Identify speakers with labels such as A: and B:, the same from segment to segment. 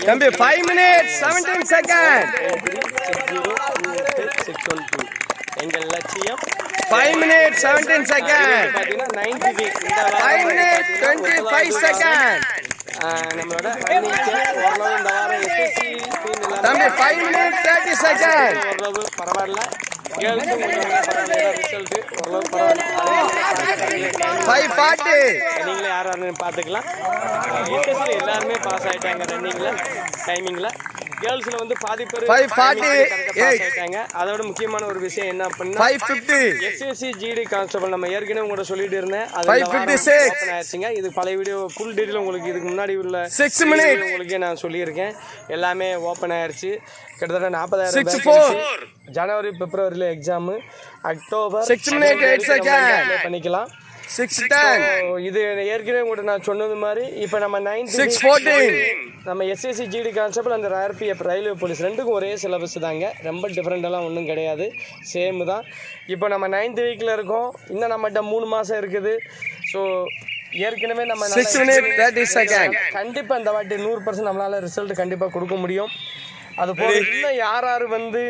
A: தம்பி 5 minutes 17 seconds.
B: எங்கள் லட்சியம்
A: 5 minutes 17 seconds. 5 minutes 25 seconds.
B: நம்மளோட ஓரளவு இந்த வாரம் எஸ்எஸ்சி
A: தம்பி 5 minutes 30 seconds.
B: ஓரளவு பரவாயில்ல. கேர்ள்ஸ் ரிசல்ட் ஓரளவு பரவாயில்ல.
A: 5:40.
B: நீங்களே யாராருன்னு பார்த்துக்கலாம். எஸ்எஸ்சி எல்லாருமே பாஸ் ஆகிட்டாங்க ரன்னிங்கில் டைமிங்கில். கேர்ள்ஸில் வந்து பாதி பேர்
A: 5:48.
B: அதோட முக்கியமான ஒரு விஷயம் என்ன அப்படின்னா
A: 5:50.
B: எஸ்எஸ்சி ஜிடி கான்ஸ்டபிள் நம்ம ஏற்கனவே உங்கள்கிட்ட சொல்லிட்டு இருந்தேன்.
A: 5:56.
B: ஆயிடுச்சுங்க. இது பழைய வீடியோ ஃபுல் டீட்டெயில் உங்களுக்கு இதுக்கு முன்னாடி உள்ள
A: 6 minutes
B: உங்களுக்கு நான் சொல்லியிருக்கேன். எல்லாமே ஓப்பன் ஆயிடுச்சு. கிட்டத்தட்ட 40,000
A: 6:04.
B: ஜனவரி பிப்ரவரியில் எக்ஸாமு. October
A: 6 minutes 8 seconds.
B: பண்ணிக்கலாம்.
A: 6:10.
B: இது ஏற்கனவே கூட நான் சொன்னது மாதிரி இப்போ நம்ம
A: 6:14.
B: நம்ம எஸ்எஸ்சி ஜிடி கான்ஸ்டபிள் அந்த ஆர்பிஎஃப் ரயில்வே போலீஸ் ரெண்டுக்கும் ஒரே சிலபஸ் தாங்க. ரொம்ப டிஃப்ரெண்டெல்லாம் ஒன்றும் கிடையாது, சேம் தான். இப்போ நம்ம 9th வீக்கில் இருக்கோம். இன்னும் நம்மகிட்ட 3 மாதம் இருக்குது. ஸோ ஏற்கனவே நம்ம
A: 6 minutes 30 seconds.
B: கண்டிப்பாக இந்த வாட்டி 100% நம்மளால் ரிசல்ட் கண்டிப்பாக கொடுக்க முடியும். அது போல இன்னும் யார் வந்து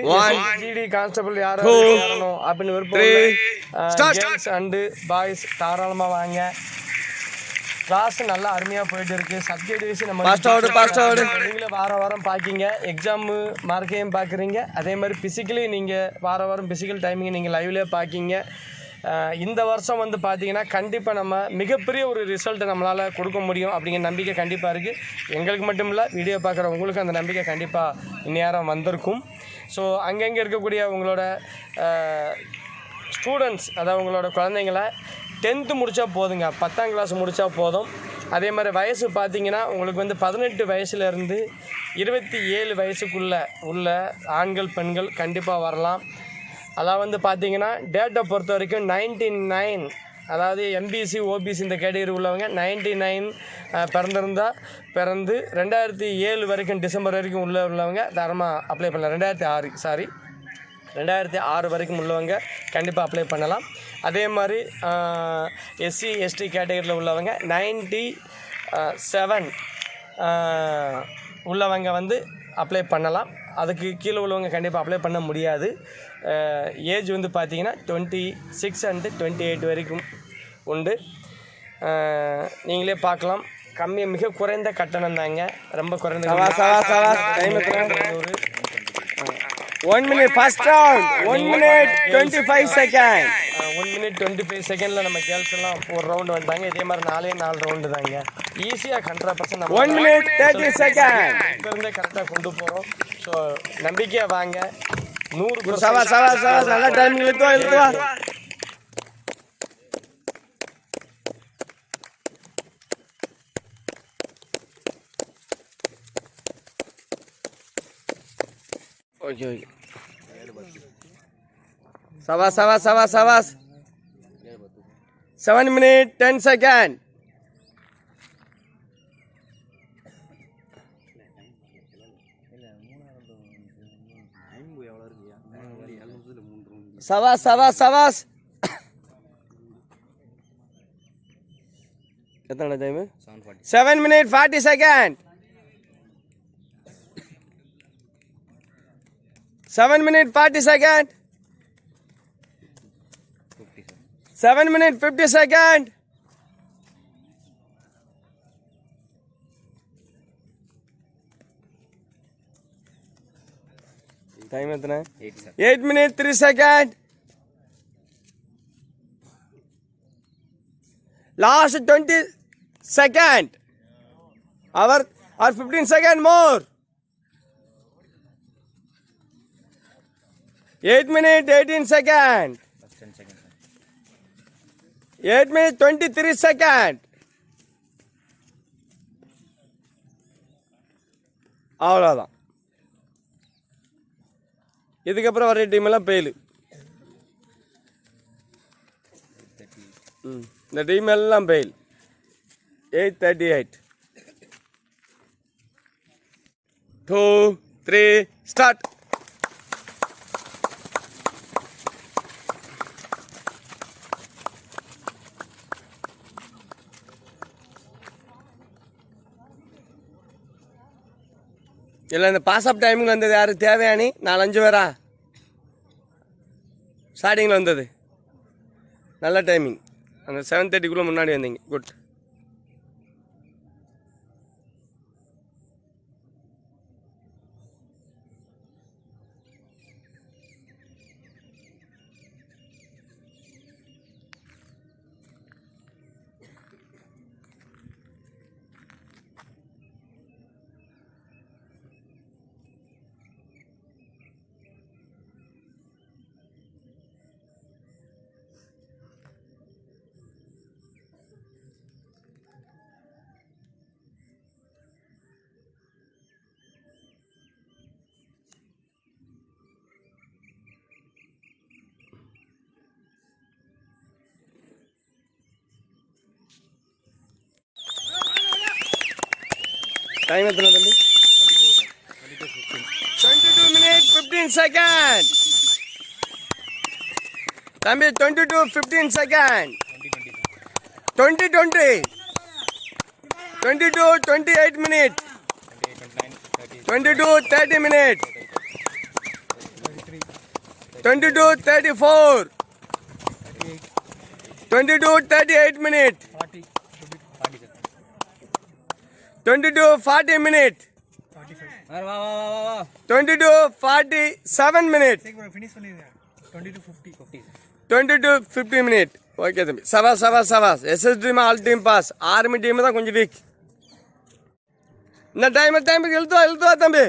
B: ஜிடி கான்ஸ்டபிள் யார் வரணும் அப்படின்னு விருப்பம் அண்டு பாய்ஸ் தாராளமாக வாங்க. கிளாஸ் நல்லா அருமையாக போயிட்டு இருக்கு. சப்ஜெக்ட் வைஸ் நம்ம நீங்களே வாரம் பார்க்கிங்க. எக்ஸாமு மார்க்கையும் பார்க்குறீங்க. அதே மாதிரி ஃபிசிக்கலி நீங்கள் வாரம் ஃபிசிக்கல் டைமிங் நீங்கள் லைவ்லேயே பார்க்கிங்க. இந்த வருஷம் வந்து பார்த்தீங்கன்னா கண்டிப்பாக நம்ம மிகப்பெரிய ஒரு ரிசல்ட்டை நம்மளால் கொடுக்க முடியும் அப்படிங்கிற நம்பிக்கை கண்டிப்பாக இருக்குது. எங்களுக்கு மட்டும் இல்லை, வீடியோ பார்க்குற உங்களுக்கு அந்த நம்பிக்கை கண்டிப்பாக இந்நேரம் வந்திருக்கும். ஸோ அங்கங்கே இருக்கக்கூடிய உங்களோட ஸ்டூடெண்ட்ஸ், அதாவது உங்களோட குழந்தைங்கள 10th முடித்தா போதுங்க, 10ஆம் கிளாஸ் முடித்தா போதும். அதே மாதிரி வயசு பார்த்தீங்கன்னா உங்களுக்கு வந்து 18 வயசுலேருந்து 27 வயசுக்குள்ளே உள்ள ஆண்கள் பெண்கள் கண்டிப்பாக வரலாம். அதான் வந்து பார்த்தீங்கன்னா டேட்டை பொறுத்த வரைக்கும் 99, அதாவது எம்பிசி ஓபிசி இந்த கேட்டகரி உள்ளவங்க 99 பிறந்து 2007 வரைக்கும் டிசம்பர் வரைக்கும் உள்ளவங்க தாராளமாக அப்ளை பண்ணலாம். 2006 வரைக்கும் உள்ளவங்க கண்டிப்பாக அப்ளை பண்ணலாம். அதே மாதிரி எஸ்சி எஸ்டி கேட்டகரியில் உள்ளவங்க 97 உள்ளவங்க வந்து அப்ளை பண்ணலாம். அதுக்கு கீழே உள்ளவங்க கண்டிப்பாக அப்ளை பண்ண முடியாது. ஏஜ் வந்து பார்த்திங்கன்னா 26 and 28 வரைக்கும் உண்டு. நீங்களே பார்க்கலாம். மிக குறைந்த கட்டணம் தாங்க, ரொம்ப குறைந்த.
A: 1 minute first round. 1 minute 25 seconds.
B: 1 minute 25 செகண்டில் நம்ம கேர்ள்ஸ் எல்லாம் ஒரு ரவுண்டு வந்தாங்க. இதே மாதிரி 4 ரவுண்டு தாங்க. ஈஸியாக 100% நம்ம
A: 1 minute 30 seconds.
B: இருந்தே கரெக்டாக கொண்டு போகிறோம். ஸோ நம்பிக்கையாக வாங்க. 100%
A: சவா நல்ல டைமிங் இழுத்துவா. Okay சவாஸ் 7 minute 10 seconds. சவாஸ் எத்தனை time? 7 minute 40 seconds. 7 minute 40 seconds. 7 minute 50 seconds. Time எத்தனை? 8 minute 3 seconds. Last 20 seconds. Or 15 seconds more. 8 minute 18 seconds. 8 minute 23 seconds. அவ்வளோதான். இதுக்கப்புறம் வர டீம் எல்லாம் பெயிலு. இந்த டீம் எல்லாம் பெயில். 8:38. 2 3 ஸ்டார்ட். இல்லை இந்த பாஸ் அப் டைமிங்கில் வந்தது யார் தேவையானி 4-5 பேரா ஸ்டார்டிங்கில் வந்தது நல்ல டைமிங் அந்த 7:30 முன்னாடி வந்தீங்க குட் டைம் எத்தனை தம்பி 22 minutes 15 seconds தம்பி 22:15 seconds 20 22:28 minutes 22:30 minutes 22:34 22:38 minutes 22:40 minutes 22:47 minutes 22:50 minutes okay தம்பி சவாஸ் SST all team boss army team தான் கொஞ்சம் வீக் இந்த டைமுக்கு எழுத்துவா தம்பி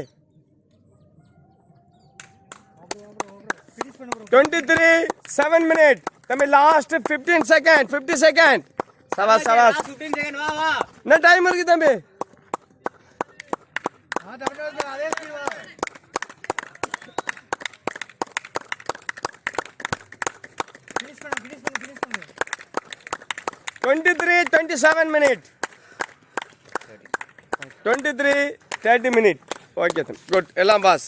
A: 23:07 minutes தம்பி லாஸ்ட் 50 செகண்ட் சவாஸ் என்ன டைம் இருக்கு தம்பி Finish 23:27 minutes 23:30 minutes ஓகே தம்பி குட் எல்லாம் பாஸ்